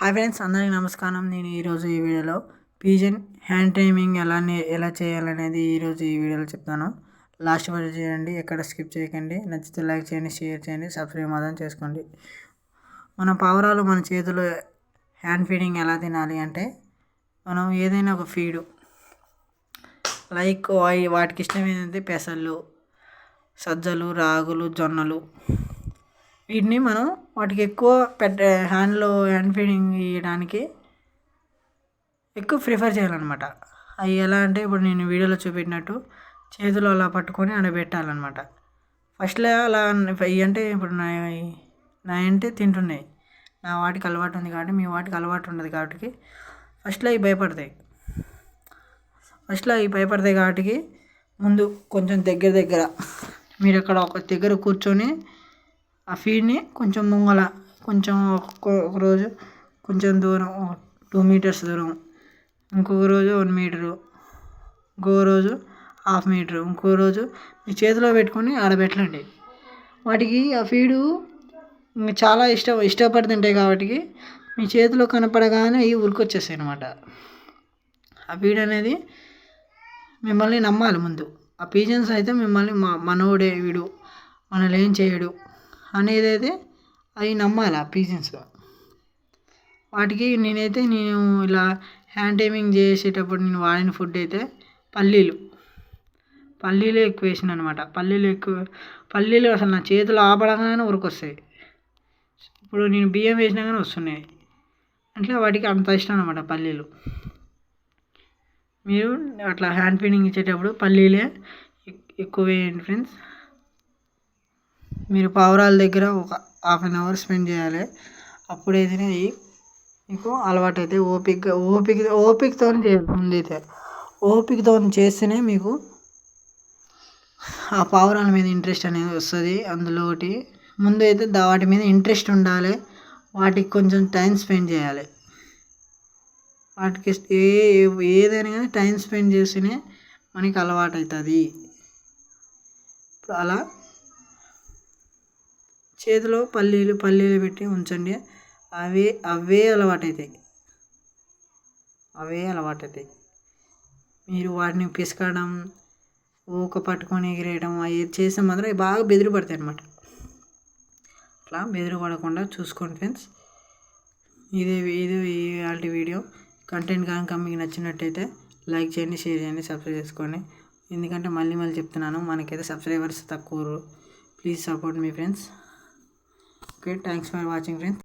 Hi friends, అందరికీ నమస్కారం. నేను ఈరోజు ఈ వీడియోలో పిజన్ హ్యాండ్ టైమింగ్ ఎలా చేయాలనేది ఈరోజు ఈ వీడియోలో చెప్తాను. లాస్ట్ వరకు చేయండి, ఎక్కడ స్కిప్ చేయకండి. నచ్చితే లైక్ చేయండి, షేర్ చేయండి, సబ్స్క్రైబ్ మాత్రం చేసుకోండి. మన పావురాలు మన చేతిలో హ్యాండ్ ఫీడింగ్ ఎలా తినాలి అంటే, మనం ఏదైనా ఒక ఫీడు లైక్ వాటికి ఇష్టమైనది పెసళ్ళు, సజ్జలు, రాగులు, జొన్నలు, వీటిని మనం వాటికి ఎక్కువ హ్యాండ్ ఫీడింగ్ ఇవ్వడానికి ఎక్కువ ప్రిఫర్ చేయాలన్నమాట. అవి ఎలా అంటే ఇప్పుడు నేను వీడియోలో చూపెట్టినట్టు చేతిలో అలా పట్టుకొని ఆడబెట్టాలన్నమాట. ఫస్ట్లో అలా అంటే ఇప్పుడు నా అంటే తింటున్నాయి, నా వాటికి అలవాటు ఉంది కాబట్టి మీ వాటికి అలవాటు ఉండదు కాబట్టి ఫస్ట్లో అవి భయపడతాయి. కాబట్టి ముందు కొంచెం దగ్గర మీరు అక్కడ ఒక దగ్గర కూర్చొని ఆ ఫీడ్ని కొంచెం ముంగల కొంచెం ఒక రోజు కొంచెం దూరం 2 మీటర్స్ దూరం, ఇంకొక రోజు 1 మీటరు, ఇంకో రోజు 1/2 మీటరు, ఇంకో రోజు మీ చేతిలో పెట్టుకొని ఆడబెట్టండి. వాటికి ఆ ఫీడు చాలా ఇష్టపడి తింటాయి కాబట్టి మీ చేతిలో కనపడగానే అవి ఉరికొచ్చేస్తాయి అన్నమాట. ఆ ఫీడ్ అనేది మిమ్మల్ని నమ్మాలి ముందు. ఆ పీజన్స్ అయితే మిమ్మల్ని మనోడే వీడు మనల్ని ఏం చేయడు అనేది అయితే అవి నమ్మాలి ఆ పీజన్స్. వాటికి నేను ఇలా హ్యాండ్ టైమింగ్ చేసేటప్పుడు నేను వాడిన ఫుడ్ అయితే పల్లీలు ఎక్కువ వేసాను అనమాట. పల్లీలు అసలు నా చేతులు ఆపడంగానే ఉరికొస్తాయి. ఇప్పుడు నేను బియ్యం వేసినా కానీ వస్తున్నాయి. అంటే వాటికి అంత ఇష్టం అనమాట పల్లీలు. మీరు అట్లా హ్యాండ్ ఫీడింగ్ ఇచ్చేటప్పుడు పల్లీలే ఎక్కువ వేయండి ఫ్రెండ్స్. మీరు పావురాల దగ్గర ఒక 1/2 అవర్ స్పెండ్ చేయాలి. అప్పుడైతేనే మీకు అలవాటు అయితే ఓపికతో చేయాలి. ముందైతే ఓపికతో చేస్తేనే మీకు ఆ పావురాల మీద ఇంట్రెస్ట్ అనేది వస్తుంది. అందులో ఒకటి ముందు అయితే వాటి మీద ఇంట్రెస్ట్ ఉండాలి. వాటికి కొంచెం టైం స్పెండ్ చేయాలి. వాటికి ఏదైనా కానీ టైం స్పెండ్ చేస్తేనే మనకి అలవాటు అవుతుంది. ఇప్పుడు అలా చేతిలో పల్లీలు పెట్టి ఉంచండి. అవే అలవాటు అవుతాయి. మీరు వాటిని పిసకడం, ఊక పట్టుకొని ఎగిరేయడం అవి చేస్తే మాత్రం అవి బాగా బెదిరి పడతాయి అన్నమాట. అట్లా బెదిరి పడకుండా చూసుకోండి ఫ్రెండ్స్. ఇదే ఇవాల్టి వీడియో కంటెంట్ కనుక మీకు నచ్చినట్టయితే లైక్ చేయండి, షేర్ చేయండి, సబ్స్క్రైబ్ చేసుకోండి. ఎందుకంటే మళ్ళీ చెప్తున్నాను, మనకైతే సబ్స్క్రైబర్స్ తక్కువ. Please support me friends. Okay, thanks for watching friends.